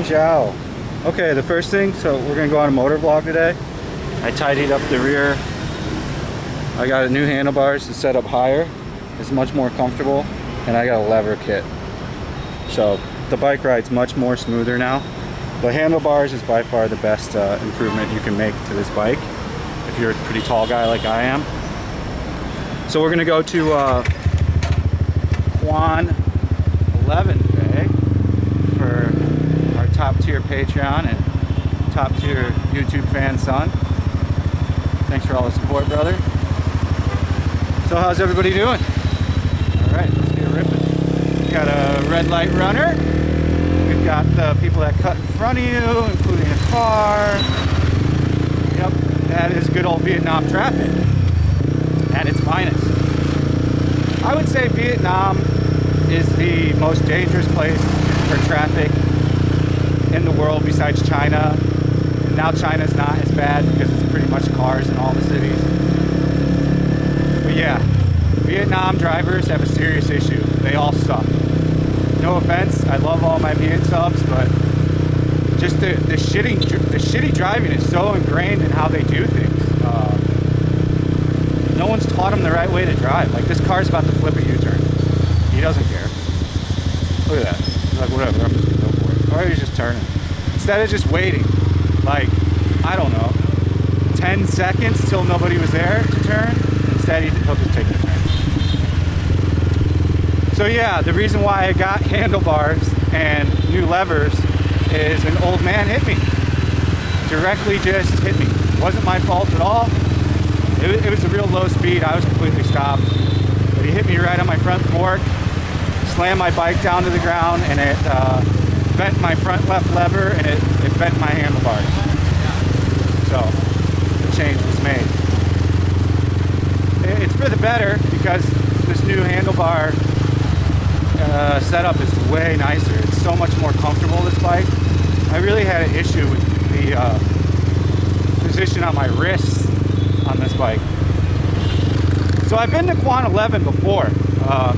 Jiao. Okay, the first thing, so we're gonna go on a motor vlog today. I tidied up the rear. I got a new handlebars to set up higher. It's much more comfortable, and I got a lever kit. So the bike ride's much more smoother now. The handlebars is by far the best improvement you can make to this bike if you're a pretty tall guy like I am. So we're gonna go to Quan 11 today for our top tier Patreon and top tier YouTube fan son. Thanks for all the support, brother. So how's everybody doing? All right, let's get ripping. We got a red light runner. We've got the people that cut in front of you, including a car. Yep, that is good old Vietnam traffic at its finest. I would say Vietnam is the most dangerous place for traffic in the world besides China. And now China's not as bad because it's pretty much cars in all the cities. But yeah, Vietnam drivers have a serious issue. They all suck. No offense, I love all my Viet subs, but just the shitty driving is so ingrained in how they do things. No one's taught him the right way to drive. Like, this car's about to flip a U-turn. He doesn't care. Look at that. He's like, whatever, I'm just gonna go for it. Or he's just turning. Instead of just waiting, like, I don't know, 10 seconds till nobody was there to turn, instead he'll just take the turn. So yeah, the reason why I got handlebars and new levers is an old man hit me. Directly just hit me. It wasn't my fault at all. It was a real low speed. I was completely stopped. But he hit me right on my front fork, slammed my bike down to the ground, and it bent my front left lever, and it bent my handlebars. So the change was made. It's for the better because this new handlebar setup is way nicer. It's so much more comfortable, this bike. I really had an issue with the position on my wrists on this bike. So I've been to Quan 11 before.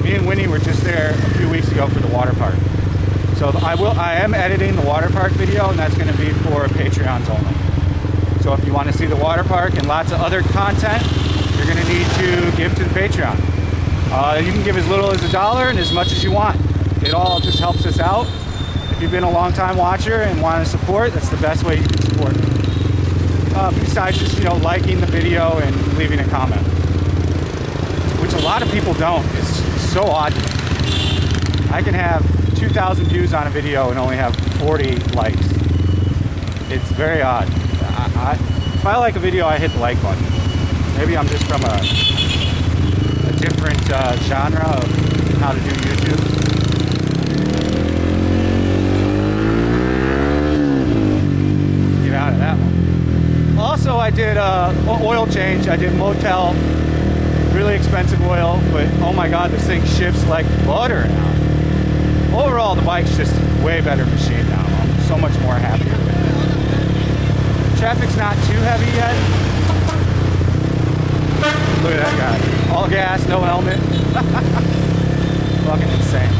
Me and Winnie were just there a few weeks ago for the water park. So I am editing the water park video, and that's going to be for Patreons only. So if you want to see the water park and lots of other content, you're going to need to give to the Patreon. You can give as little as $1 and as much as you want. It all just helps us out. If you've been a long time watcher and want to support, that's the best way you can support me. Besides just, liking the video and leaving a comment, which a lot of people don't. It's so odd. I can have 2,000 views on a video and only have 40 likes. It's very odd. If I like a video, I hit the like button. Maybe I'm just from a different genre of how to do YouTube. Get out of that one. Also, I did oil change. I did Motel, really expensive oil, but oh my god, this thing shifts like butter now. Overall, the bike's just a way better machine now. I'm so much more happier with it. Traffic's not too heavy yet. Look at that guy. All gas, no helmet. Fucking insane.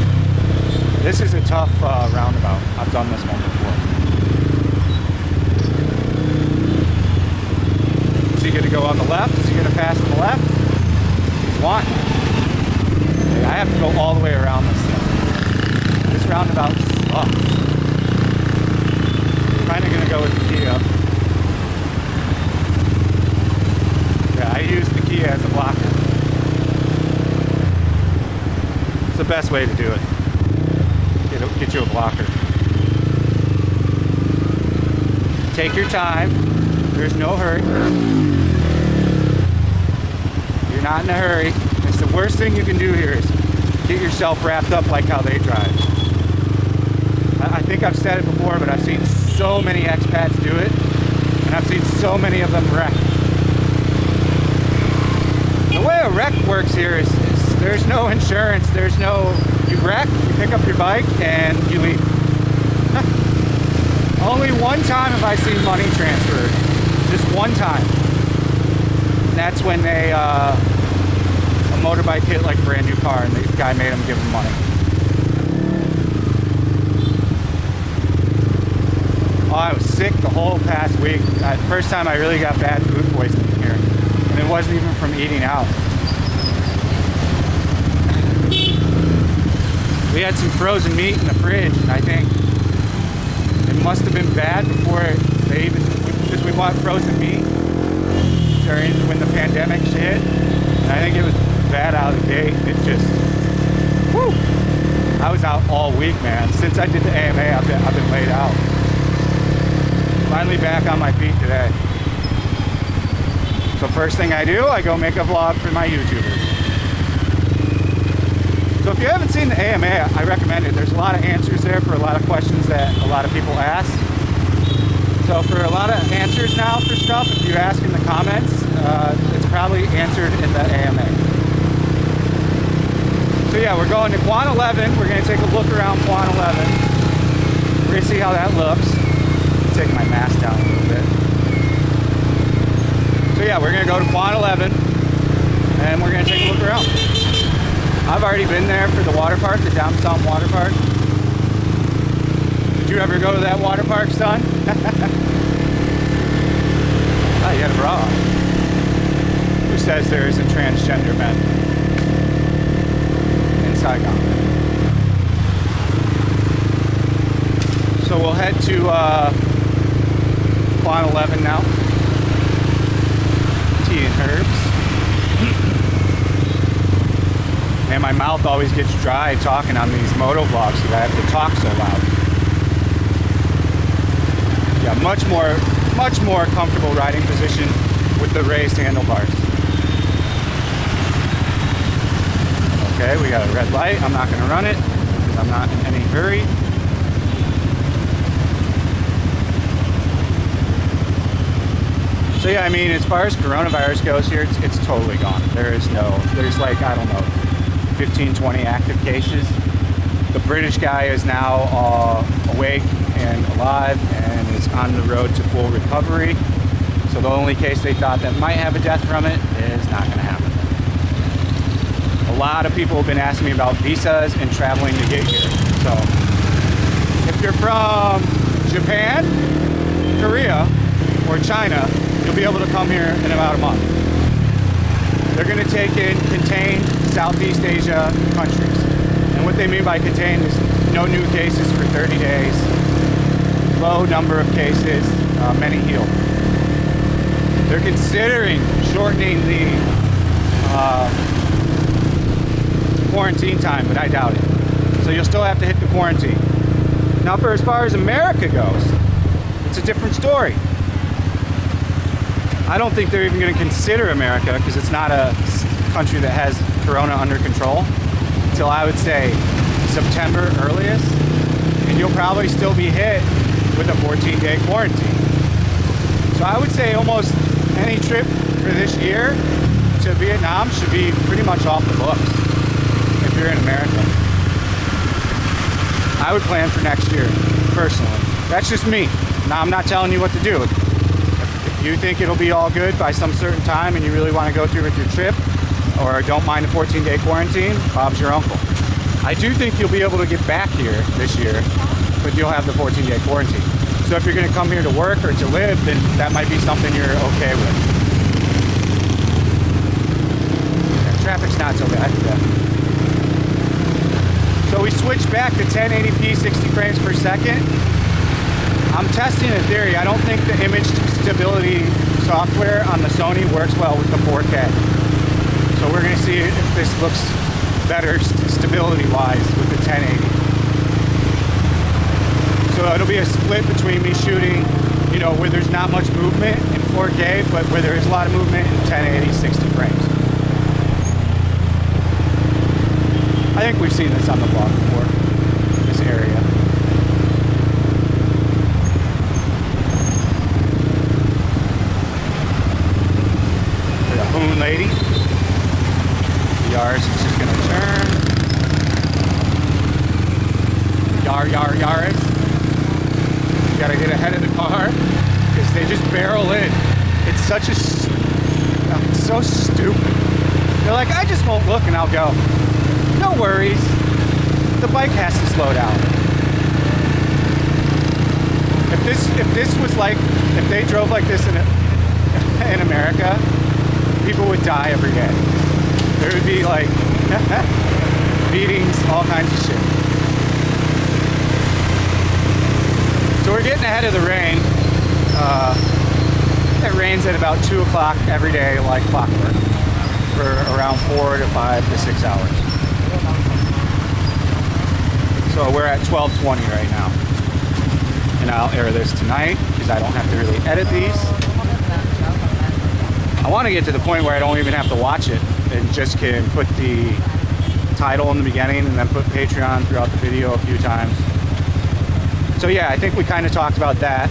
This is a tough roundabout. I've done this one before. Is he going to go on the left? Is he going to pass on the left? He's wanting. I have to go all the way around this thing. This roundabout sucks. I'm kind of going to go with the Kia. Yeah, I use the Kia as a blocker. It's the best way to do it. Get you a blocker. Take your time. There's no hurry. You're not in a hurry. It's the worst thing you can do here is get yourself wrapped up like how they drive. I think I've said it before, but I've seen so many expats do it, and I've seen so many of them wreck. The way a wreck works here is there's no insurance, you wreck, you pick up your bike, and you leave. Only one time have I seen money transferred. Just one time. And that's when a motorbike hit like a brand new car and the guy made him give him money. Oh, I was sick the whole past week. First time I really got bad food poisoning here. And it wasn't even from eating out. We had some frozen meat in the fridge, and I think it must have been bad before they even, because we bought frozen meat during when the pandemic hit. And I think it was bad out of the gate. It just, whew. I was out all week, man. Since I did the AMA, I've been laid out. Finally back on my feet today. So first thing I do, I go make a vlog for my YouTubers. So if you haven't seen the AMA, I recommend it. There's a lot of answers there for a lot of questions that a lot of people ask. So for a lot of answers now for stuff, if you ask in the comments, it's probably answered in the AMA. So yeah, we're going to Quan 11. We're going to take a look around Quan 11. We're going to see how that looks. I'm taking my mask down a little bit. So yeah, we're going to go to Quan 11 and we're going to take a look around. I've already been there for the water park, the downtown water park. Did you ever go to that water park, son? Oh, you got a bra on. Who says there isn't transgender men in Saigon? So we'll head to Quan 11 now. Tea and herbs. And my mouth always gets dry talking on these moto vlogs because I have to talk so loud. Yeah, much more comfortable riding position with the raised handlebars. Okay, we got a red light. I'm not going to run it because I'm not in any hurry. So yeah, I mean, as far as coronavirus goes here, it's totally gone. There's like, I don't know, 15, 20 active cases. The British guy is now awake and alive and is on the road to full recovery. So the only case they thought that might have a death from it is not going to happen. A lot of people have been asking me about visas and traveling to get here. So if you're from Japan, Korea, or China, you'll be able to come here in about a month. They're going to take in contained Southeast Asia countries. And what they mean by contained is no new cases for 30 days, low number of cases, many healed. They're considering shortening the quarantine time, but I doubt it. So you'll still have to hit the quarantine. Now for as far as America goes, it's a different story. I don't think they're even going to consider America because it's not a country that has corona under control until I would say September earliest, and you'll probably still be hit with a 14-day quarantine. So I would say almost any trip for this year to Vietnam should be pretty much off the books if you're in America. I would plan for next year, personally. That's just me. Now, I'm not telling you what to do. If you think it'll be all good by some certain time and you really want to go through with your trip, or don't mind a 14-day quarantine, Bob's your uncle. I do think you'll be able to get back here this year, but you'll have the 14-day quarantine. So if you're going to come here to work or to live, then that might be something you're okay with. Yeah, traffic's not so bad. Yeah. So we switched back to 1080p 60 frames per second. I'm testing a theory. I don't think the image stability software on the Sony works well with the 4K. So we're going to see if this looks better stability-wise with the 1080. So it'll be a split between me shooting, you know, where there's not much movement in 4K, but where there is a lot of movement in 1080 60 frames. I think we've seen this on the vlog before, this area. There's a moon lady. Yars is just gonna turn. Yaris. You gotta get ahead of the car because they just barrel in. It's such a, it's so stupid. They're like, I just won't look and I'll go. No worries. The bike has to slow down. If this this was like, if they drove like this in America, people would die every day. There would be like beatings, all kinds of shit. So we're getting ahead of the rain. It rains at about 2 o'clock every day, like clockwork, for around 4 to 5 to 6 hours. So we're at 12:20 right now. And I'll air this tonight because I don't have to really edit these. I want to get to the point where I don't even have to watch it and just can put the title in the beginning and then put Patreon throughout the video a few times. So yeah, I think we kind of talked about that.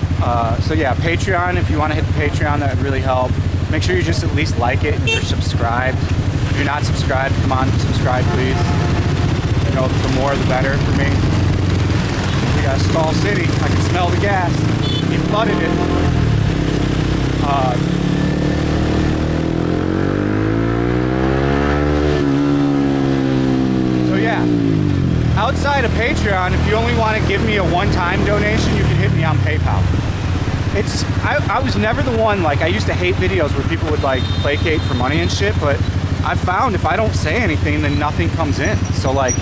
So yeah, Patreon, if you want to hit the Patreon, that would really help. Make sure you just at least like it and you're subscribed. If you're not subscribed, come on, subscribe please. You know, the more the better for me. We got Stall City. I can smell the gas. He flooded it. So yeah, outside of Patreon, if you only want to give me a one-time donation, you can hit me on PayPal. I was never the one, like I used to hate videos where people would like placate for money and shit, but I found if I don't say anything, then nothing comes in. So like,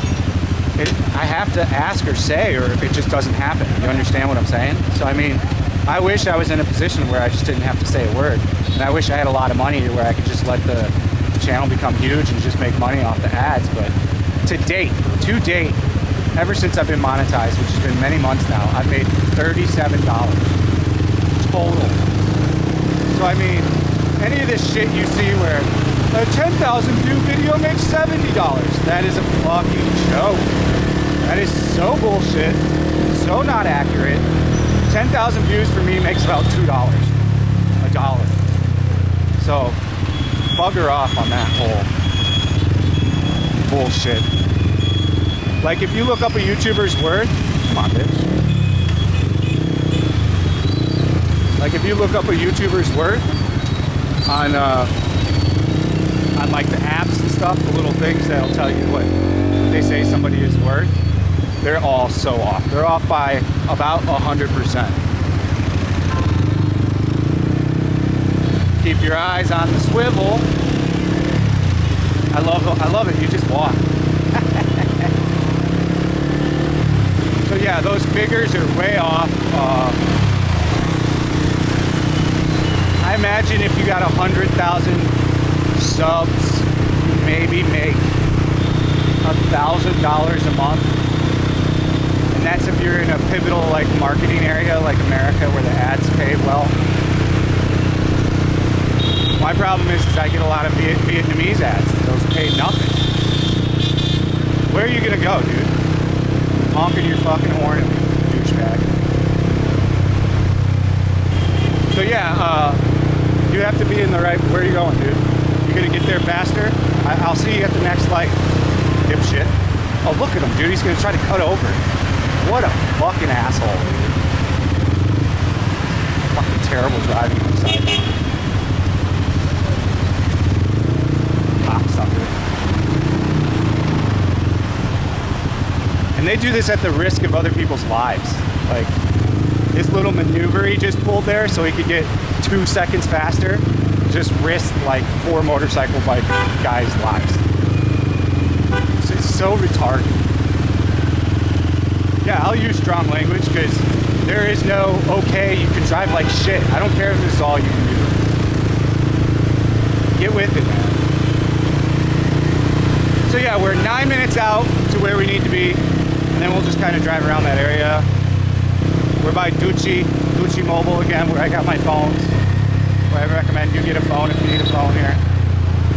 I have to ask or say, or it just doesn't happen. You understand what I'm saying? So I mean, I wish I was in a position where I just didn't have to say a word. And I wish I had a lot of money where I could just let the channel become huge and just make money off the ads. But to date, ever since I've been monetized, which has been many months now, I've made $37 total. So I mean, any of this shit you see where a 10,000 view video makes $70, that is a fucking joke. That is so bullshit, so not accurate. 10,000 views for me makes about $2, $1. So bugger off on that whole bullshit. Like if you look up a YouTuber's worth, come on bitch. Like if you look up a YouTuber's worth on like the apps and stuff, the little things that'll tell you what they say somebody is worth, they're all so off. They're off by about 100%. Keep your eyes on the swivel. I love it. You just walk. So yeah, those figures are way off. I imagine if you got 100,000 subs, you maybe make $1,000 a month. And that's if you're in a pivotal like marketing area like America where the ads pay well. My problem is I get a lot of Vietnamese ads. Those pay nothing. Where are you gonna go, dude? Honking your fucking horn at me, douchebag. So yeah, you have to be in the right. Where are you going, dude? You gonna get there faster? I'll see you at the next light, dipshit. Oh, look at him, dude. He's gonna try to cut over. What a fucking asshole. Fucking terrible driving on Saigon. Cocksucker. And they do this at the risk of other people's lives. Like, his little maneuver he just pulled there so he could get 2 seconds faster, just risked like 4 motorcycle bike guys' lives. It's so retarded. Yeah, I'll use strong language because there is no, okay, you can drive like shit. I don't care if this is all you can do. Get with it, man. So yeah, we're 9 minutes out to where we need to be, and then we'll just kind of drive around that area. We're by Ducci Mobile again, where I got my phones. I recommend you get a phone if you need a phone here.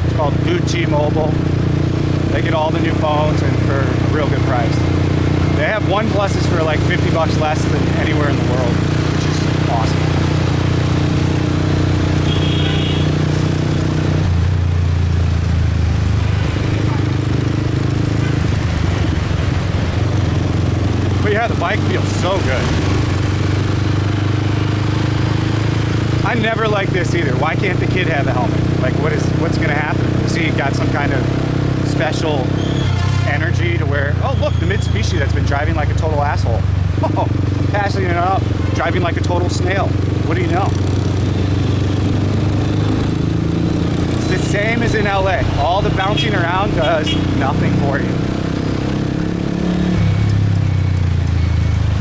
It's called Ducci Mobile. They get all the new phones and for a real good price. They have OnePluses for like $50 less than anywhere in the world, which is awesome. But yeah, the bike feels so good. I never like this either. Why can't the kid have a helmet? Like, what's gonna happen? Is he got some kind of special energy to where, oh look, the Mitsubishi that's been driving like a total asshole. Oh, passing it up, driving like a total snail. What do you know? It's the same as in LA. All the bouncing around does nothing for you.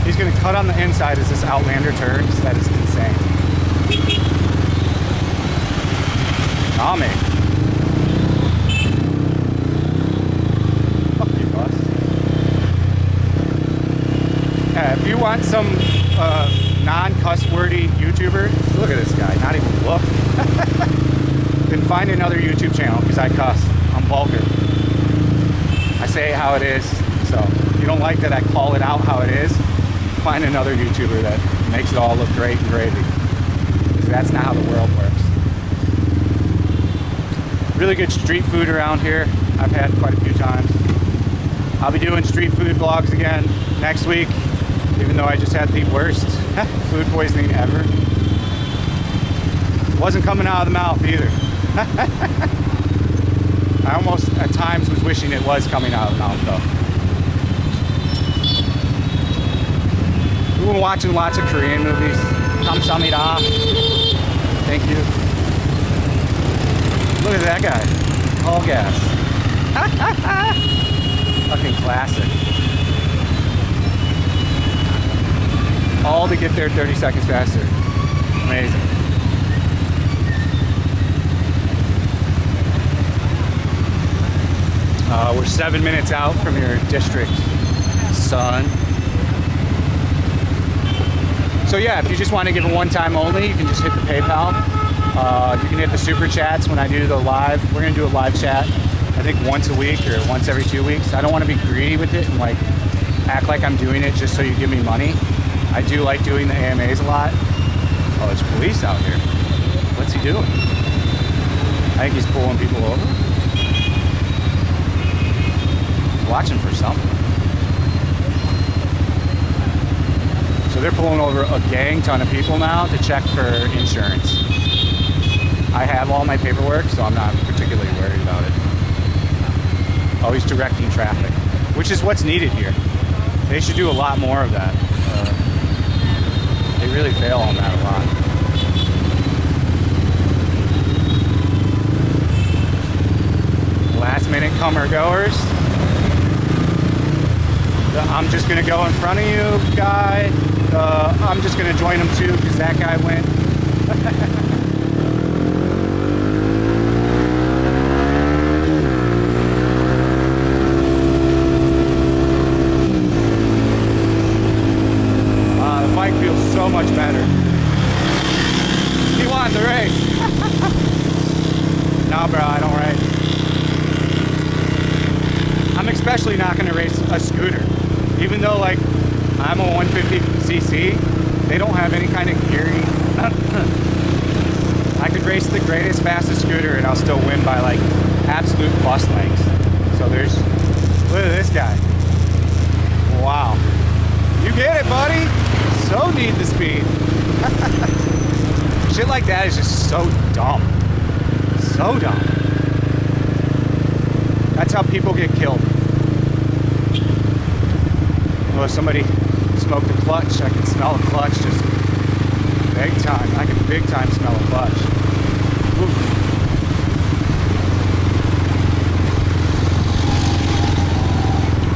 He's gonna cut on the inside as this Outlander turns. That is insane. Oh, man. Fuck you, boss. If you want some non-cuss wordy YouTuber, look at this guy, not even look. Then find another YouTube channel, because I cuss. I'm vulgar. I say it how it is. So if you don't like that I call it out how it is, find another YouTuber that makes it all look great and gravy. Because that's not how the world works. Really good street food around here. I've had quite a few times. I'll be doing street food vlogs again next week, even though I just had the worst food poisoning ever. Wasn't coming out of the mouth either. I almost at times was wishing it was coming out of the mouth though. We've been watching lots of Korean movies. Kamsahamnida. Thank you. Look at that guy. All gas. Fucking classic. All to get there 30 seconds faster. Amazing. We're 7 minutes out from your district, son. So yeah, if you just want to give a one-time only, you can just hit the PayPal. You can hit the super chats when I do the live. We're gonna do a live chat, I think once a week or once every 2 weeks. I don't want to be greedy with it and like act like I'm doing it just so you give me money. I do like doing the AMAs a lot. Oh, there's police out here. What's he doing? I think he's pulling people over. Watching for something. So they're pulling over a gang ton of people now to check for insurance. I have all my paperwork, so I'm not particularly worried about it. Always directing traffic, which is what's needed here. They should do a lot more of that. They really fail on that a lot. Last minute comer goers. I'm just gonna go in front of you, guy. I'm just gonna join him too, because that guy went. The bike feels so much better. He won the race. No, bro, I don't race. I'm especially not gonna race a scooter. Even though like I'm a 150cc, they don't have any kind of gearing. I could race the greatest, fastest scooter and I'll still win by like absolute bus lengths. So there's, look at this guy. Wow. You get it, buddy. So need the speed. Shit like that is just so dumb. So dumb. That's how people get killed. Oh, somebody smoked a clutch. I can smell a clutch just big time. I can big time smell a clutch. Ooh.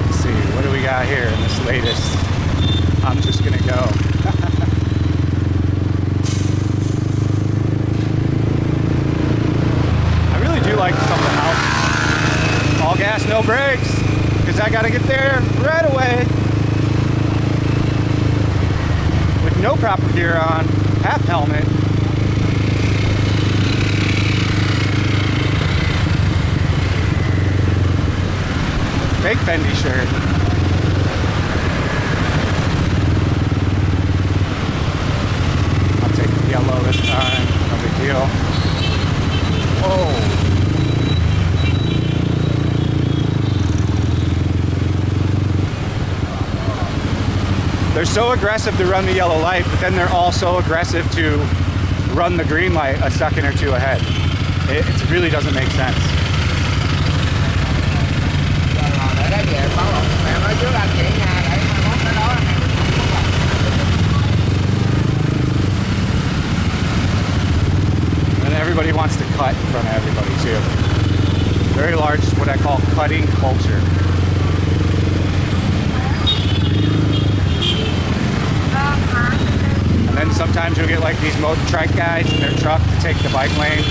Let's see, what do we got here in this latest? I'm just gonna go. I really do like something else. All gas, no brakes, because I gotta get there right away. No proper gear on, half helmet. Fake Fendi shirt. I'll take the yellow this time, no big deal. Whoa. They're so aggressive to run the yellow light, but then they're also aggressive to run the green light a second or two ahead. It really doesn't make sense. cut in front of everybody too. Very large, what I call cutting culture. And then sometimes you'll get like these trike guys in their truck to take the bike lane,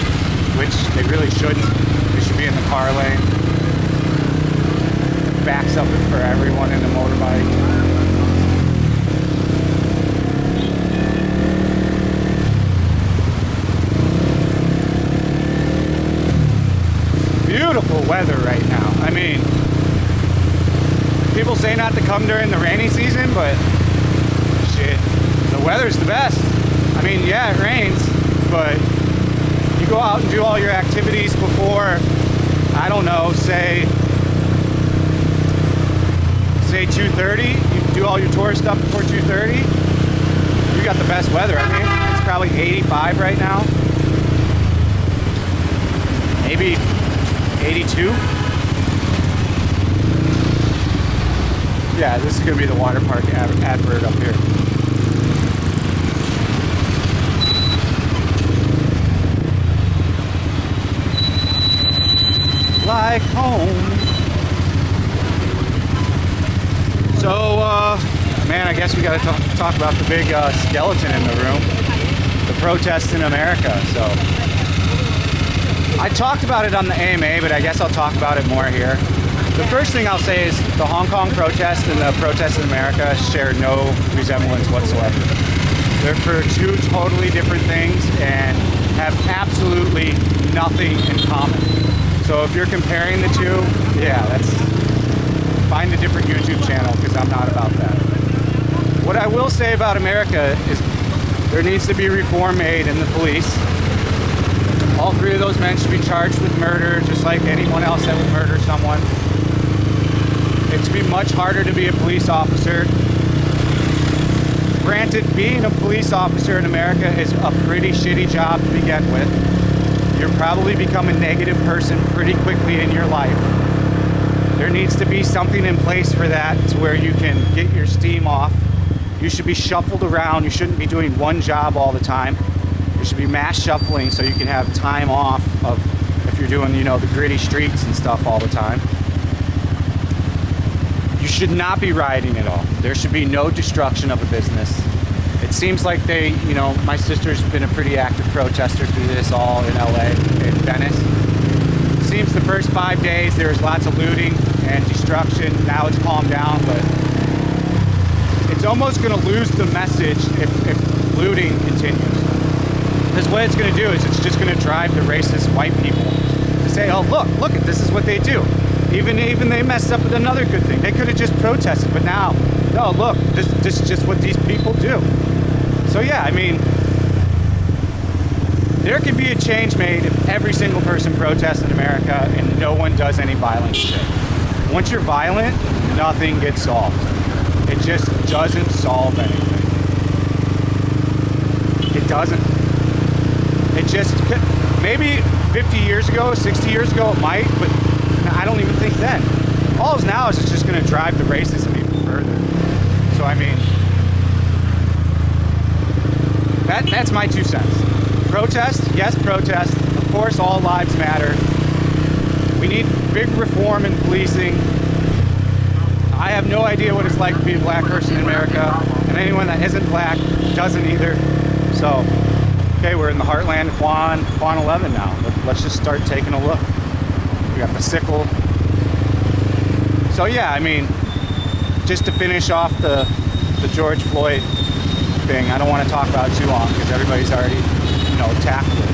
which they really shouldn't. They should be in the car lane. Backs up for everyone in the motorbike. Beautiful weather right now. I mean, people say not to come during the rainy season, but shit, the weather's the best. I mean, yeah, it rains, but you go out and do all your activities before, I don't know, say 2:30, you do all your tour stuff before 2:30, you got the best weather. I mean, it's probably 85 right now. Maybe 82. Yeah, this is gonna be the water park advert up here. Like home. So, man, I guess we gotta talk about the big skeleton in the room, the protests in America. So, I talked about it on the AMA, but I guess I'll talk about it more here. The first thing I'll say is the Hong Kong protest and the protests in America share no resemblance whatsoever. They're for two totally different things and have absolutely nothing in common. So if you're comparing the two, yeah, find a different YouTube channel, because I'm not about that. What I will say about America is there needs to be reform made in the police. All three of those men should be charged with murder, just like anyone else that would murder someone. It should be much harder to be a police officer. Granted, being a police officer in America is a pretty shitty job to begin with. You'll probably become a negative person pretty quickly in your life. There needs to be something in place for that, to where you can get your steam off. You should be shuffled around. You shouldn't be doing one job all the time. There should be mass shuffling so you can have time off of if you're doing, you know, the gritty streets and stuff all the time. You should not be rioting at all. There should be no destruction of a business. It seems like they, you know, my sister's been a pretty active protester through this all in LA, in Venice. It seems the first 5 days there was lots of looting and destruction. Now it's calmed down, but it's almost going to lose the message if looting continues. Because what it's going to do is it's just going to drive the racist white people to say, oh, look, this is what they do. Even they messed up with another good thing. They could have just protested, but now, no, look, this is just what these people do. So yeah, I mean, there could be a change made if every single person protests in America and no one does any violent shit. Once you're violent, nothing gets solved. It just doesn't solve anything. It doesn't. It just, maybe 50 years ago, 60 years ago it might, but I don't even think then. All is now is it's just going to drive the racism even further. So I mean, that's my 2 cents. Protest, yes, protest. Of course, all lives matter. We need big reform in policing. I have no idea what it's like to be a black person in America, and anyone that isn't black doesn't either. So, okay, we're in the heartland of Quan 11 now. Let's just start taking a look. We got the sickle. So yeah, I mean, just to finish off the George Floyd thing, I don't want to talk about it too long because everybody's already, you know, tackled it.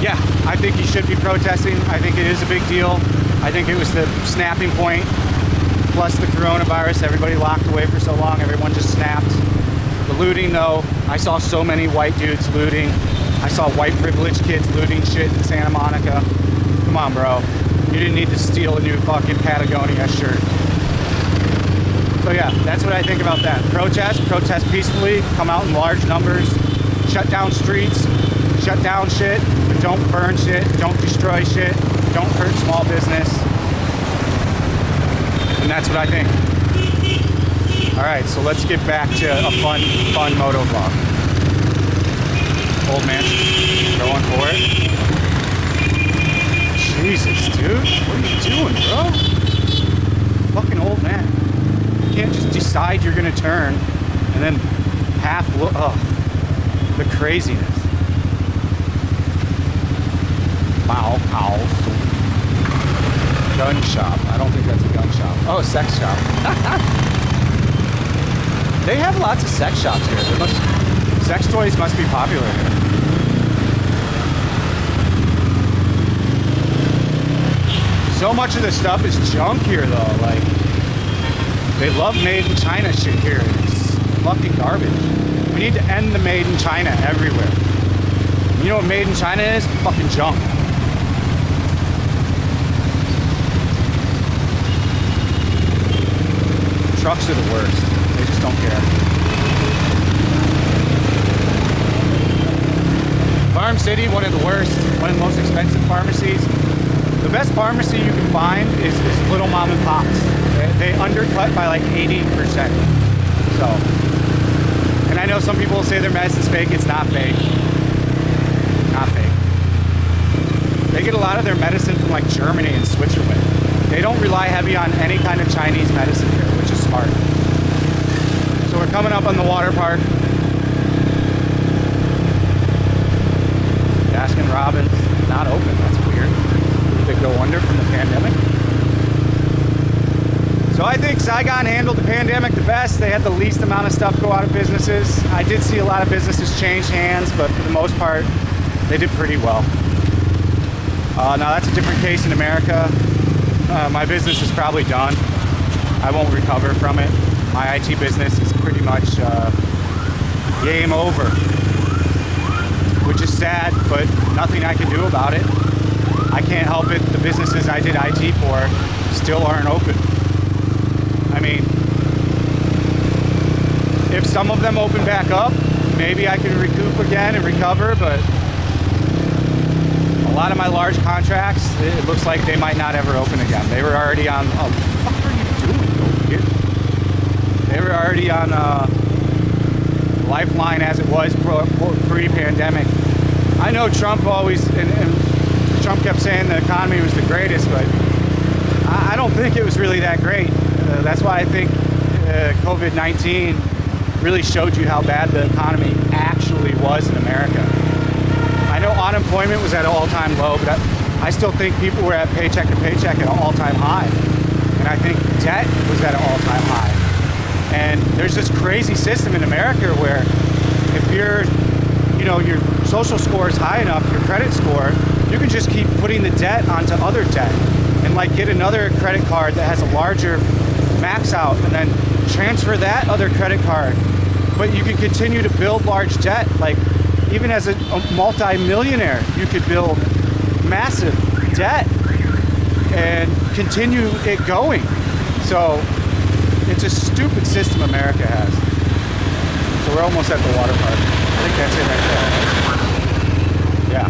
Yeah, I think he should be protesting. I think it is a big deal. I think it was the snapping point, plus the coronavirus. Everybody locked away for so long, everyone just snapped. The looting though, I saw so many white dudes looting. I saw white privileged kids looting shit in Santa Monica. Come on, bro. You didn't need to steal a new fucking Patagonia shirt. So yeah, that's what I think about that. Protest peacefully, come out in large numbers, shut down streets, shut down shit, but don't burn shit, don't destroy shit, don't hurt small business. And that's what I think. All right, so let's get back to a fun moto vlog. Old man going for it. Jesus, dude. What are you doing, bro? Fucking old man. You can't just decide you're gonna turn and then half look. Oh, the craziness. Wow, house. Gun shop. I don't think that's a gun shop. Oh, sex shop. They have lots of sex shops here. Sex toys must be popular here. So much of this stuff is junk here, though. Like, they love made in China shit here. It's fucking garbage. We need to end the made in China everywhere. You know what made in China is? Fucking junk. Trucks are the worst. They just don't care. Farm City, one of the worst, one of the most expensive pharmacies. The best pharmacy you can find is little mom and pops. They undercut by like 80%. So, and I know some people will say their medicine's fake. It's not fake. Not fake. They get a lot of their medicine from like Germany and Switzerland. They don't rely heavy on any kind of Chinese medicine here, which is smart. So we're coming up on the water park. Baskin Robbins, not open, that's weird. Did they go under from the pandemic? So I think Saigon handled the pandemic the best. They had the least amount of stuff go out of businesses. I did see a lot of businesses change hands, but for the most part, they did pretty well. Now that's a different case in America. My business is probably done. I won't recover from it. My IT business is pretty much game over, which is sad, but nothing I can do about it. I can't help it. The businesses I did IT for still aren't open. I mean, if some of them open back up, maybe I can recoup again and recover, but a lot of my large contracts, it looks like they might not ever open again. They were already on, oh, what the fuck are you doing over here? They were already on Lifeline as it was pre-pandemic. I know Trump always, and Trump kept saying the economy was the greatest, but I don't think it was really that great. That's why I think COVID-19 really showed you how bad the economy actually was in America. I know unemployment was at an all-time low, but I still think people were at paycheck to paycheck at an all-time high. And I think debt was at an all-time high. And there's this crazy system in America where if your social score is high enough, your credit score, you can just keep putting the debt onto other debt and like get another credit card that has a larger max out and then transfer that other credit card. But you can continue to build large debt. Like even as a multi-millionaire, you could build massive debt and continue it going. So it's a stupid system America has. So we're almost at the water park. I think that's it right there. Yeah.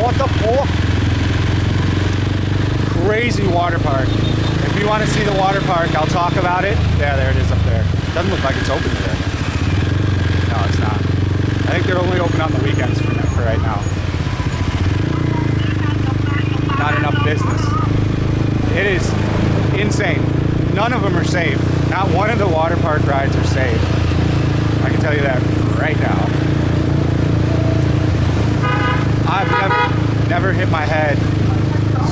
What the fuck? Crazy water park. If you want to see the water park, I'll talk about it. Yeah, there it is up there. Doesn't look like it's open today. No, it's not. I think they're only open on the weekends for right now. Not enough business. It is insane. None of them are safe. Not one of the water park rides are safe. I can tell you that right now. I've never hit my head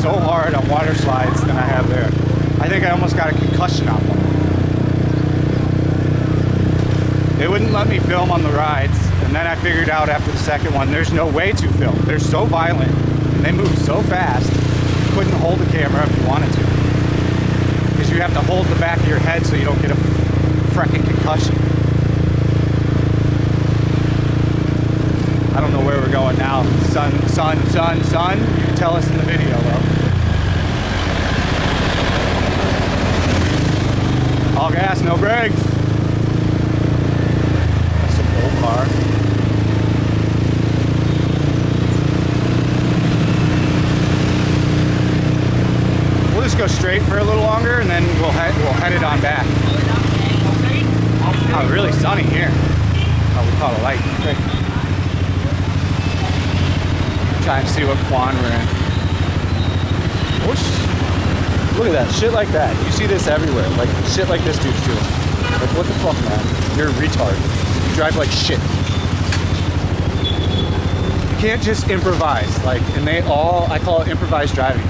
so hard on water slides than I have there. I think I almost got a concussion on one. They wouldn't let me film on the rides, and then I figured out after the second one, there's no way to film. They're so violent, and they move so fast, you couldn't hold the camera if you wanted to. Because you have to hold the back of your head so you don't get a freaking concussion. I don't know where we're going now. Sun. You can tell us in the video, though. All gas, no brakes. That's an old car. We'll just go straight for a little longer, and then we'll head it on back. Oh, really sunny here. Oh, we caught a light. Great. trying to see what Quan we're in. Look at that, shit like that. You see this everywhere. Like shit like this dude's doing. Like what the fuck, man? You're a retard. You drive like shit. You can't just improvise. Like, and I call it improvised driving.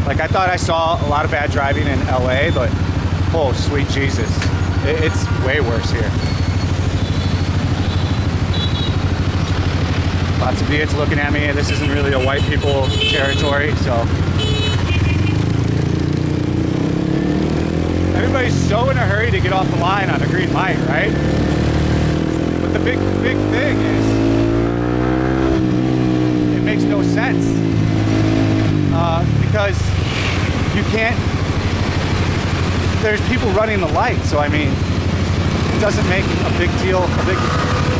Like I thought I saw a lot of bad driving in LA, but oh sweet Jesus, it's way worse here. Lots of idiots looking at me. This isn't really a white people territory, so. Everybody's so in a hurry to get off the line on a green light, right? But the big thing is, it makes no sense. Because you can't, there's people running the light, so I mean, it doesn't make a big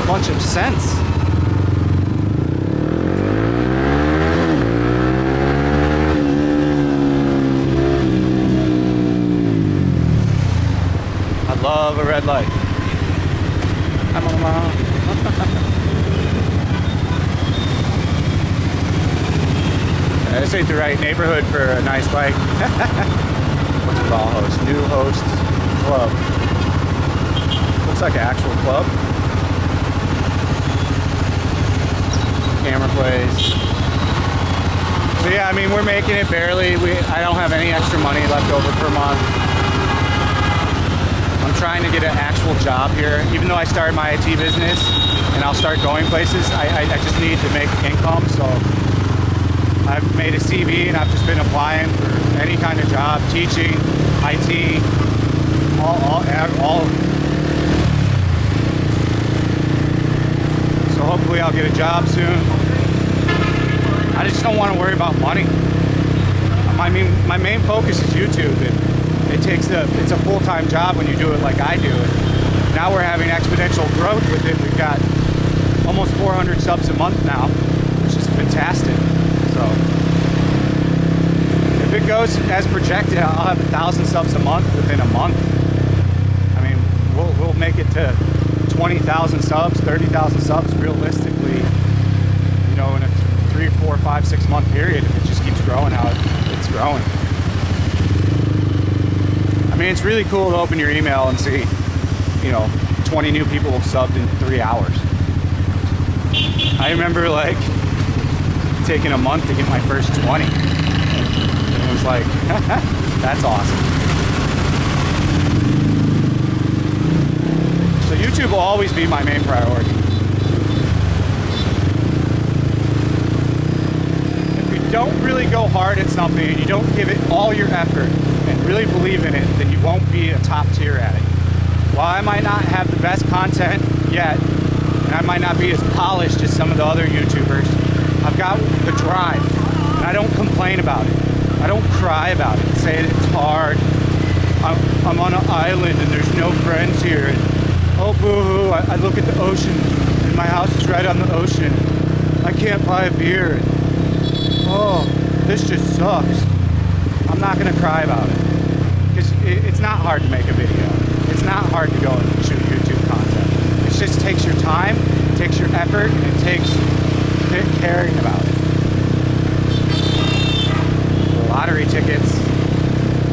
bunch of sense. Love a red light. I'm alone. This ain't the right neighborhood for a nice bike. What's it called? Host? New Host Club. Looks like an actual club. Camera plays. So yeah, I mean we're making it barely. I don't have any extra money left over per month. I'm trying to get an actual job here. Even though I started my IT business and I'll start going places, I just need to make income. So I've made a CV and I've just been applying for any kind of job, teaching, IT, all. So hopefully I'll get a job soon. I just don't want to worry about money. I mean, my main focus is YouTube, and it's a full-time job when you do it like I do it. Now we're having exponential growth with it. We've got almost 400 subs a month now, which is fantastic. So if it goes as projected, I'll have 1,000 subs a month within a month. I mean, we'll make it to 20,000 subs, 30,000 subs realistically, you know, in a 3, 4, 5, 6 month period if it just keeps growing how it's growing. I mean, it's really cool to open your email and see, you know, 20 new people subbed in 3 hours. I remember like taking a month to get my first 20. And it was like, that's awesome. So YouTube will always be my main priority. If you don't really go hard at something and you don't give it all your effort and really believe in it, then you won't be a top tier at it. While I might not have the best content yet, and I might not be as polished as some of the other YouTubers, I've got the drive, and I don't complain about it. I don't cry about it, say it's hard. I'm on an island and there's no friends here. And, oh boo-hoo, I look at the ocean, and my house is right on the ocean. I can't buy a beer. And, oh, this just sucks. I'm not gonna cry about it. Because it's not hard to make a video. It's not hard to go and shoot YouTube content. It just takes your time, it takes your effort, and it takes caring about it. Lottery tickets.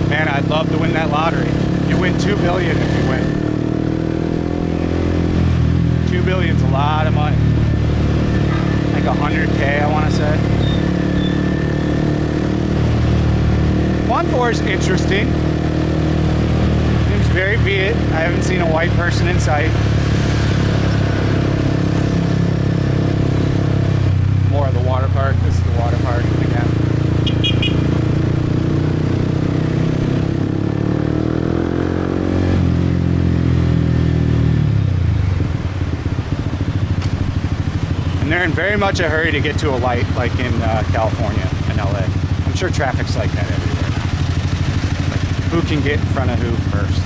Man, I'd love to win that lottery. You win $2 billion if you win. $2 billion's a lot of money. Like 100K, I want to say. Quan is interesting. Seems very Viet. I haven't seen a white person in sight. More of the water park. This is the water park again. And they're in very much a hurry to get to a light, like in California and LA. I'm sure traffic's like that everywhere. Like, who can get in front of who first?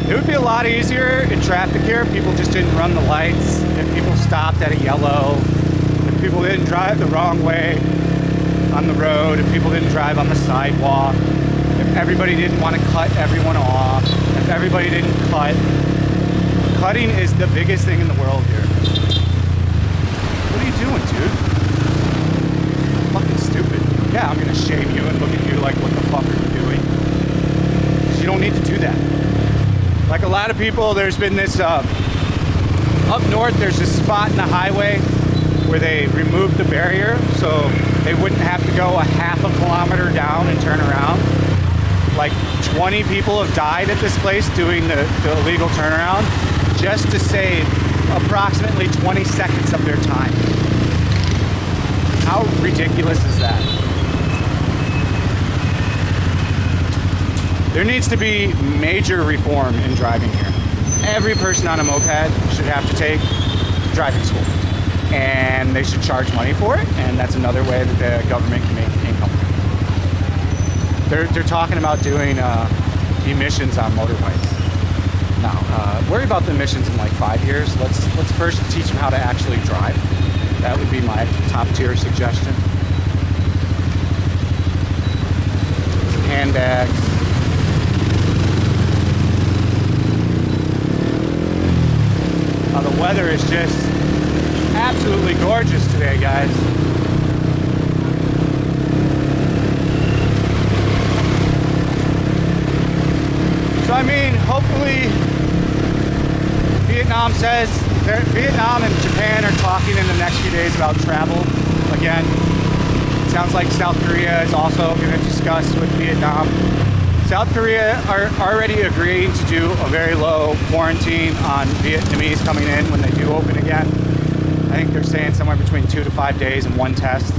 It would be be a lot easier in traffic here if people just didn't run the lights, if people stopped at a yellow, if people didn't drive the wrong way on the road, if people didn't drive on the sidewalk, if everybody didn't want to cut everyone off, if everybody didn't cut. Cutting is the biggest thing in the world here. What are you doing, dude? Fucking stupid. Yeah, I'm gonna shame you and look at you like, what the fuck are you doing? Because you don't need to do that. Like a lot of people, there's been this, up north, there's this spot in the highway where they removed the barrier so they wouldn't have to go a half a kilometer down and turn around. Like 20 people have died at this place doing the illegal turnaround just to save approximately 20 seconds of their time. How ridiculous is that? There needs to be major reform in driving here. Every person on a moped should have to take driving school. And they should charge money for it, and that's another way that the government can make income. They're talking about doing emissions on motorbikes. Now, worry about the emissions in like 5 years. Let's first teach them how to actually drive. That would be my top tier suggestion. Some handbags. The weather is just absolutely gorgeous today, guys. So I mean, hopefully Vietnam and Japan are talking in the next few days about travel again. It sounds like South Korea is also going to discuss with Vietnam. South Korea are already agreeing to do a very low quarantine on Vietnamese coming in when they do open again. I think they're saying somewhere between 2 to 5 days and one test.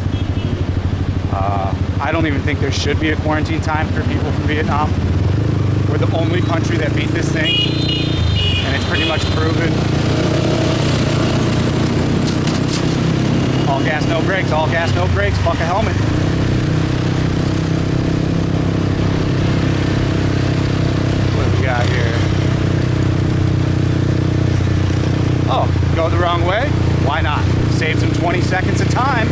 I don't even think there should be a quarantine time for people from Vietnam. We're the only country that beat this thing, and it's pretty much proven. All gas, no brakes, all gas, no brakes, fuck a helmet. What do we got here? Oh, go the wrong way? Why not? Saves them 20 seconds of time.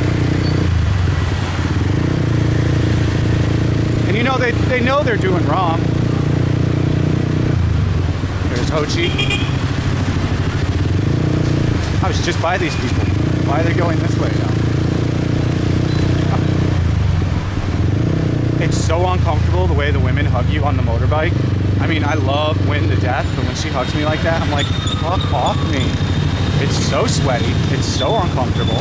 And you know, they know they're doing wrong. There's Ho Chi. I was just by these people. Why are they going this way now? It's so uncomfortable the way the women hug you on the motorbike. I mean, I love Win to death, but when she hugs me like that, I'm like, fuck off me. It's so sweaty. It's so uncomfortable.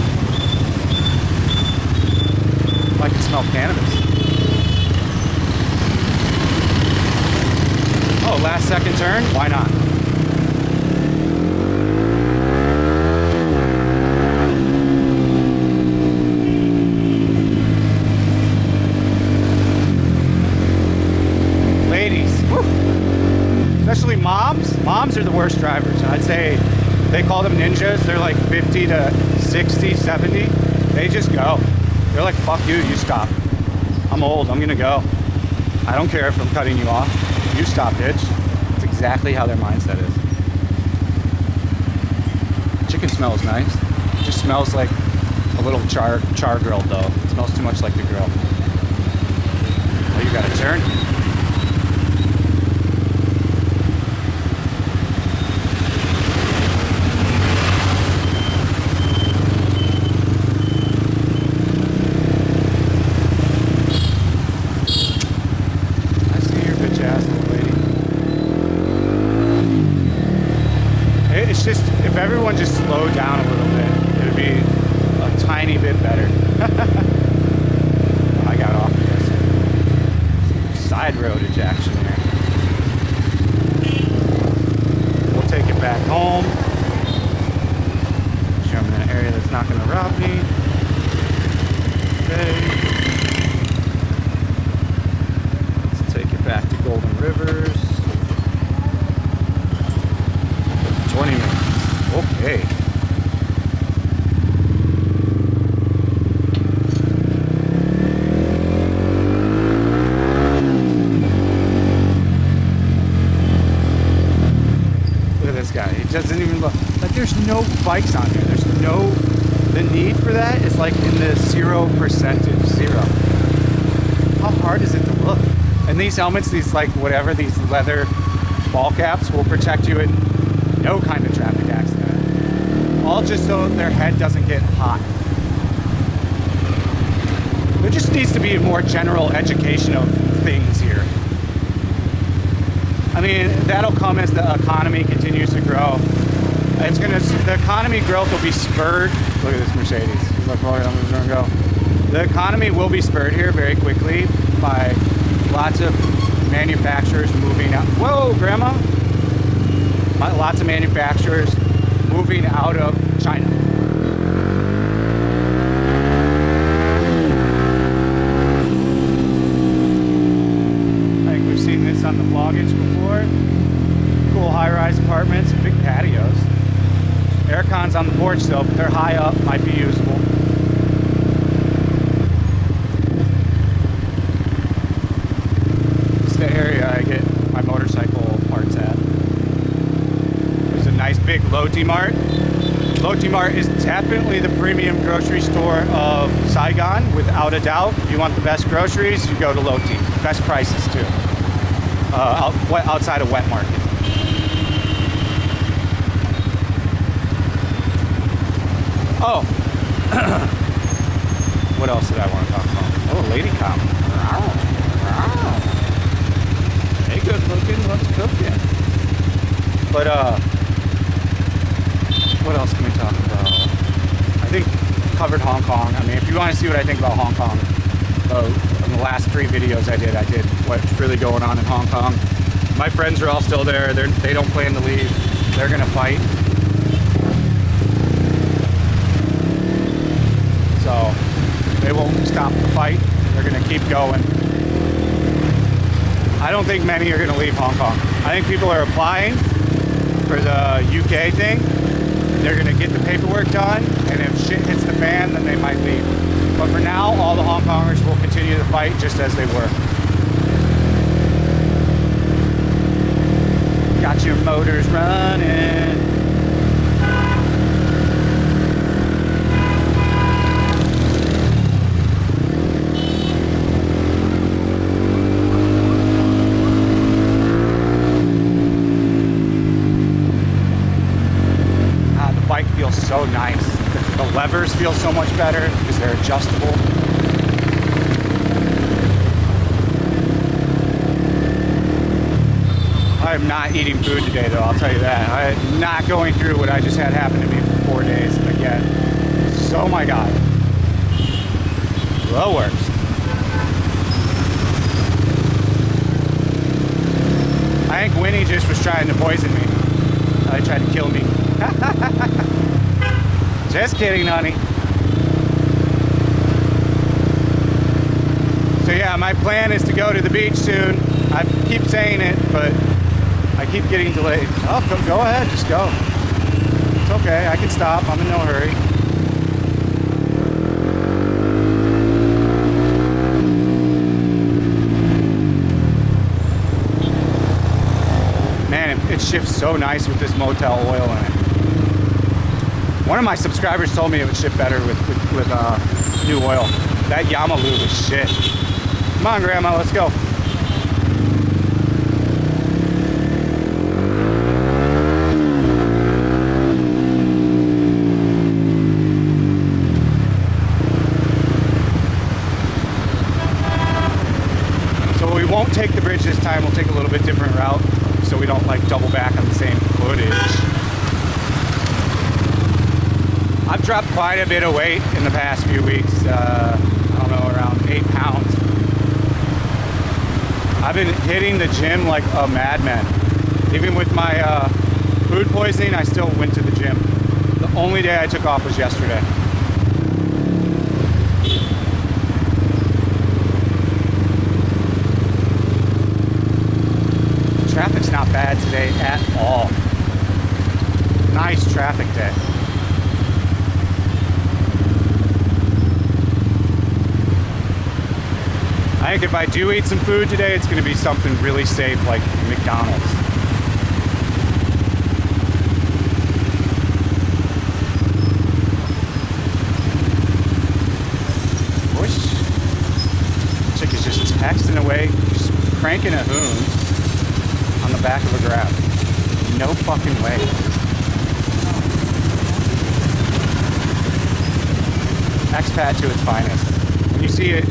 I can smell cannabis. Oh, last second turn? Why not? Ladies, woo. Especially moms. Moms are the worst drivers. And I'd say they call them ninjas. They're like 50 to 60, 70. They just go. They're like, fuck you, you stop. I'm old, I'm gonna go. I don't care if I'm cutting you off. You stop, bitch. That's exactly how their mindset is. Chicken smells nice. It just smells like a little char grilled though. It smells too much like the grill. Oh, you gotta turn. It's just, if everyone just slowed down a little bit, it would be a tiny bit better. I got off this side roadage action here. We'll take it back home. Show them an area that's not going to rob me. Okay. Let's take it back to Golden Rivers. 20 minutes. Okay. guy. He doesn't even look. Like, there's no bikes on here. There's no, the need for that is like in the 0% zero. How hard is it to look? And these helmets, these like whatever, these leather ball caps will protect you in no kind of traffic accident. All just so their head doesn't get hot. There just needs to be a more general education of things here. I mean, that'll come as the economy continues to grow. It's gonna, the economy growth will be spurred. Look at this Mercedes. Look where I'm gonna go. The economy will be spurred here very quickly by lots of manufacturers moving out. Whoa, Grandma! Lots of manufacturers moving out of China. I think we've seen this on the vloggage before. Cool high-rise apartments, big patios. Aircon's on the porch though, but they're high up, might be usable. It's the area I get my motorcycle parts at. There's a nice big Loti Mart. Loti Mart is definitely the premium grocery store of Saigon, without a doubt. If you want the best groceries, you go to Loti. Best prices too. Outside of Wet Market. Oh, what else did I want to talk about? Oh, lady cop. Hey, good looking, what's cooking? But, what else can we talk about? I think covered Hong Kong. I mean, if you want to see what I think about Hong Kong, in the last 3 videos I did what's really going on in Hong Kong. My friends are all still there. They don't plan to leave. They're going to fight. So they won't stop the fight. They're going to keep going. I don't think many are going to leave Hong Kong. I think people are applying for the UK thing. They're going to get the paperwork done, and if shit hits the fan, then they might leave. But for now, all the Hong Kongers will continue to fight just as they were. Got your motors running. So nice. The levers feel so much better because they're adjustable. I am not eating food today though, I'll tell you that. I am not going through what I just had happen to me for 4 days again. So my God. The worst. I think Winnie just was trying to poison me. He tried to kill me. Just kidding, honey. So yeah, my plan is to go to the beach soon. I keep saying it, but I keep getting delayed. Oh, go ahead, just go. It's okay, I can stop. I'm in no hurry. Man, it shifts so nice with this Motel oil in it. One of my subscribers told me it would ship better with new oil. That Yama lube is shit. Come on, Grandma, let's go. So we won't take the bridge this time. We'll take a little bit different route so we don't like double back on the same footage. I've dropped quite a bit of weight in the past few weeks. I don't know, around 8 pounds. I've been hitting the gym like a madman. Even with my food poisoning, I still went to the gym. The only day I took off was yesterday. Traffic's not bad today at all. Nice traffic day. I think if I do eat some food today, it's going to be something really safe like McDonald's. cranking a hoon on the back of a grab. No fucking way. Expat to its finest. When you see it,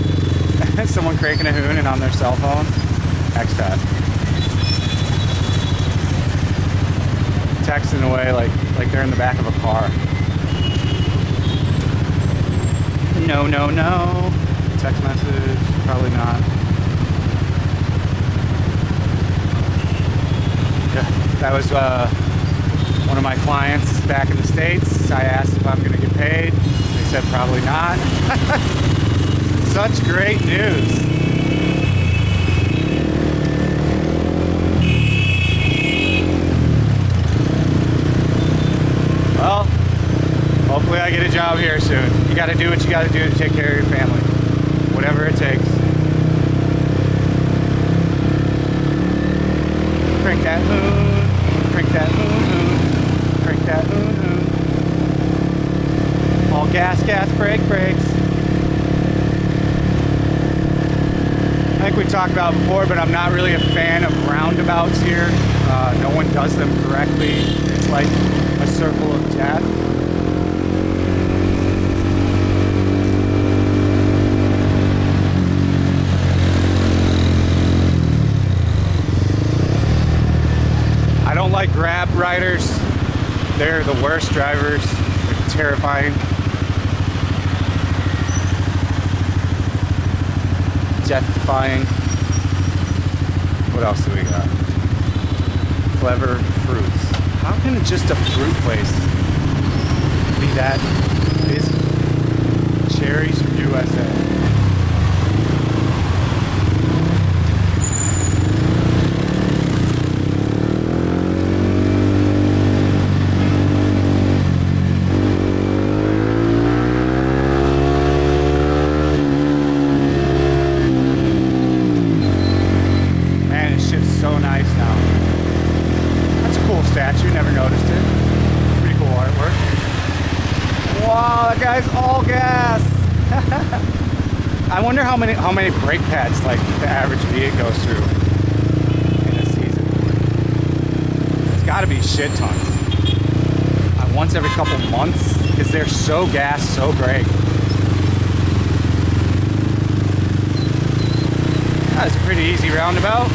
someone cranking a hoon and on their cell phone, expat. Texting away like they're in the back of a car. No, no, no. Text message, probably not. Yeah, that was one of my clients back in the States. I asked if I'm going to get paid. They said probably not. Such great news. Well, hopefully I get a job here soon. You got to do what you got to do to take care of your family. Whatever it takes. Crank that hoon. Crank that hoon. Crank that hoon. All gas, gas, brake, brakes. I think we talked about it before, but I'm not really a fan of roundabouts here. No one does them correctly. It's like a circle of death. I don't like grab riders. They're the worst drivers. They're terrifying. Death-defying. What else do we got? Clever fruits. How can just a fruit place be that busy? Cherries from USA. All gas. I wonder how many brake pads like the average V8 goes through in a season. It's got to be shit tons. Once every couple months because they're so gas, so brake. That's a pretty easy roundabout.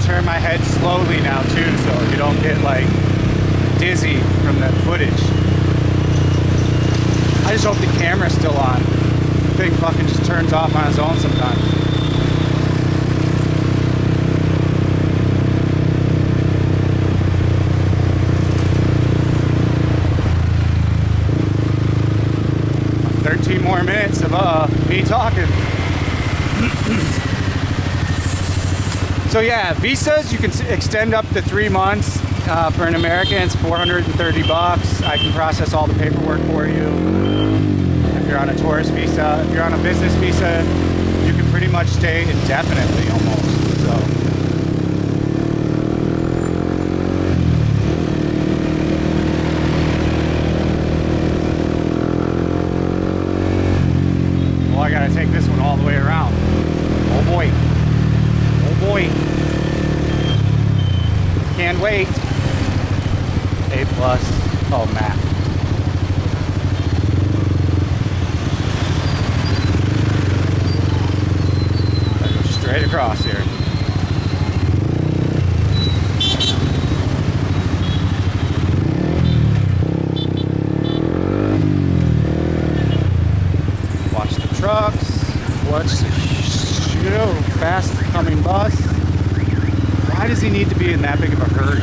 Turn my head slowly now too, so you don't get like dizzy from that footage. I just hope the camera's still on. The thing fucking just turns off on its own sometimes. More minutes of me talking. So yeah, visas you can extend up to 3 months. For an American, it's $430. I can process all the paperwork for you. If you're on a tourist visa, if you're on a business visa, you can pretty much stay indefinitely almost. So. I gotta take this one all the way around. Oh boy. Oh boy. Can't wait. A+. Oh, map. Gotta go straight across here. Trucks, watch the fast coming bus. Why does he need to be in that big of a hurry?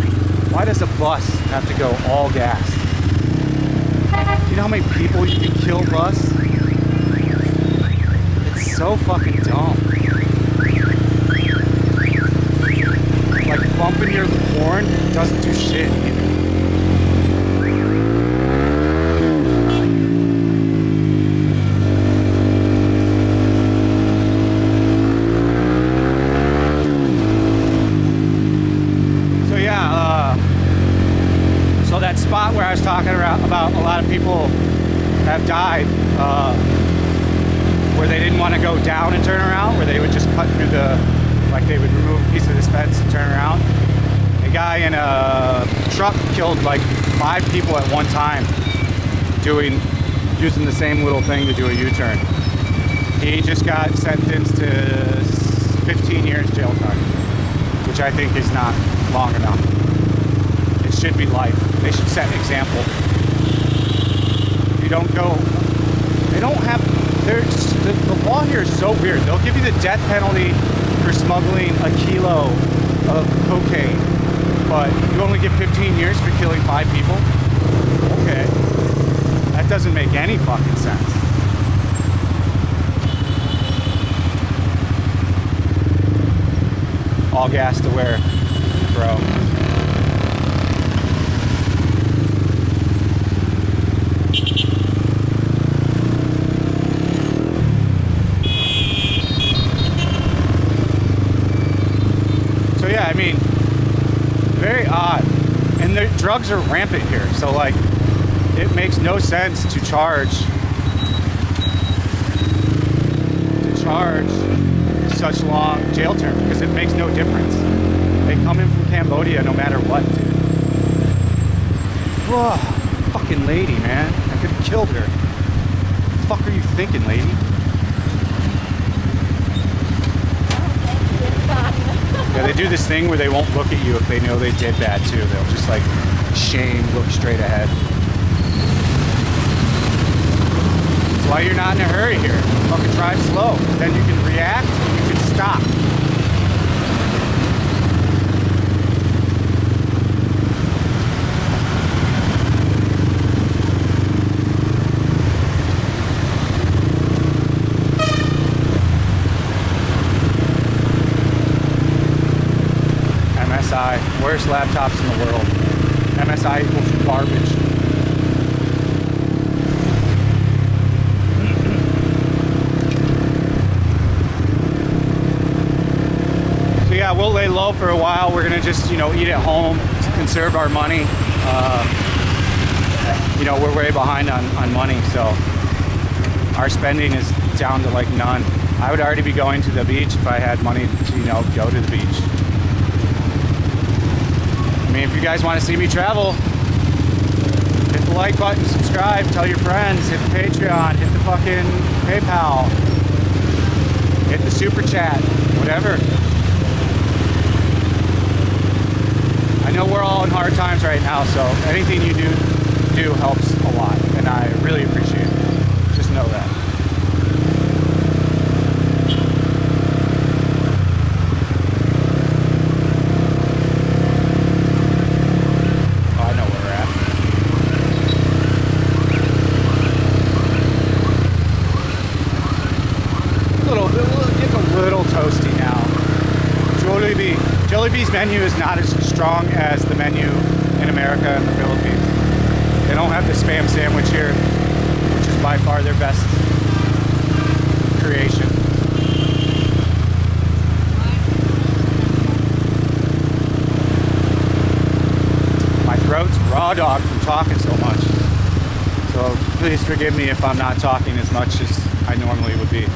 Why does a bus have to go all gas? Do you know how many people you can kill bus? It's so fucking dumb. Like bumping your horn doesn't do shit either. that spot where I was talking about a lot of people have died, where they didn't want to go down and turn around, where they would just cut through like they would remove a piece of this fence and turn around. A guy in a truck killed like 5 people at one time using the same little thing to do a U-turn. He just got sentenced to 15 years jail time, which I think is not long enough. It should be life. They should set an example. If you don't go, they don't have, the law here is so weird. They'll give you the death penalty for smuggling a kilo of cocaine, but you only get 15 years for killing 5 people? Okay. That doesn't make any fucking sense. All gas to where, bro? So yeah, I mean, very odd. And the drugs are rampant here, so like, it makes no sense to charge such long jail term, because it makes no difference. They come in from Cambodia no matter what, dude. Whoa, fucking lady, man. I could have killed her. What the fuck are you thinking, lady? Yeah, they do this thing where they won't look at you if they know they did bad too. They'll just like shame, look straight ahead. That's why you're not in a hurry here. Fucking drive slow. Then you can react, you can stop. MSI, worst laptops in the world. MSI equals garbage. So yeah, we'll lay low for a while. We're gonna just, eat at home to conserve our money. We're way behind on money, so our spending is down to like none. I would already be going to the beach if I had money to, go to the beach. I mean, if you guys want to see me travel, hit the like button, subscribe, tell your friends, hit the Patreon, hit the fucking PayPal, hit the super chat, whatever. I know we're all in hard times right now, so anything you do helps a lot, and I really appreciate it. Just know that. Jollibee's menu is not as strong as the menu in America and the Philippines. They don't have the Spam sandwich here, which is by far their best creation. My throat's raw dog from talking so much. So please forgive me if I'm not talking as much as I normally would be.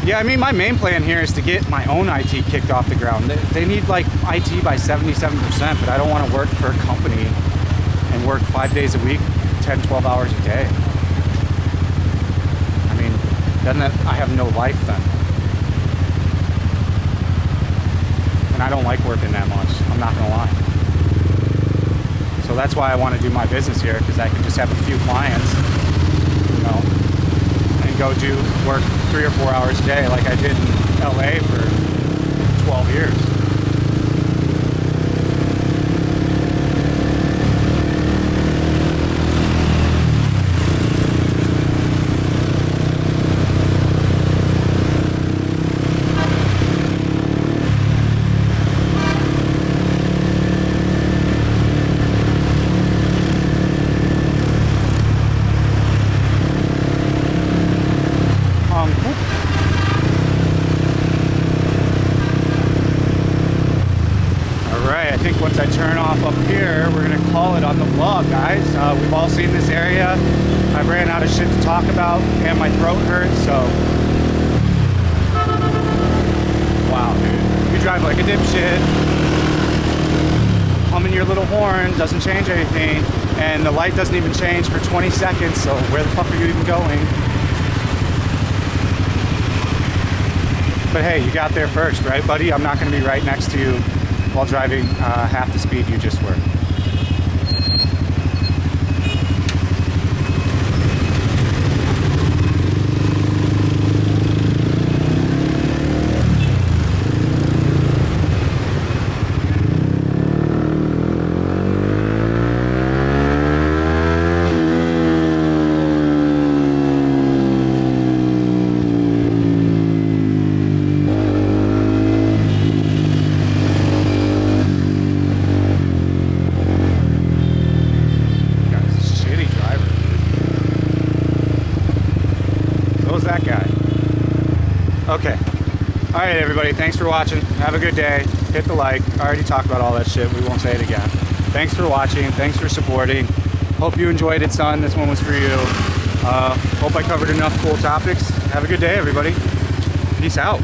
Yeah, I mean, my main plan here is to get my own IT kicked off the ground. They need like IT by 77%, but I don't want to work for a company and work 5 days a week, 10, 12 hours a day. I mean, then I have no life then. And I don't like working that much, I'm not gonna lie. So that's why I want to do my business here, because I can just have a few clients, and go do work 3 or 4 hours a day like I did in LA for 12 years. we're gonna call it on the vlog, guys. We've all seen this area. I ran out of shit to talk about and my throat hurts, so. Wow, dude. You drive like a dipshit. Humming your little horn doesn't change anything, and the light doesn't even change for 20 seconds, so where the fuck are you even going? But hey, you got there first, right, buddy? I'm not gonna be right next to you while driving half the speed you just were. That guy. Okay. All right, everybody. Thanks for watching. Have a good day. Hit the like. I already talked about all that shit. We won't say it again. Thanks for watching. Thanks for supporting. Hope you enjoyed it, son. This one was for you. Hope I covered enough cool topics. Have a good day, everybody. Peace out.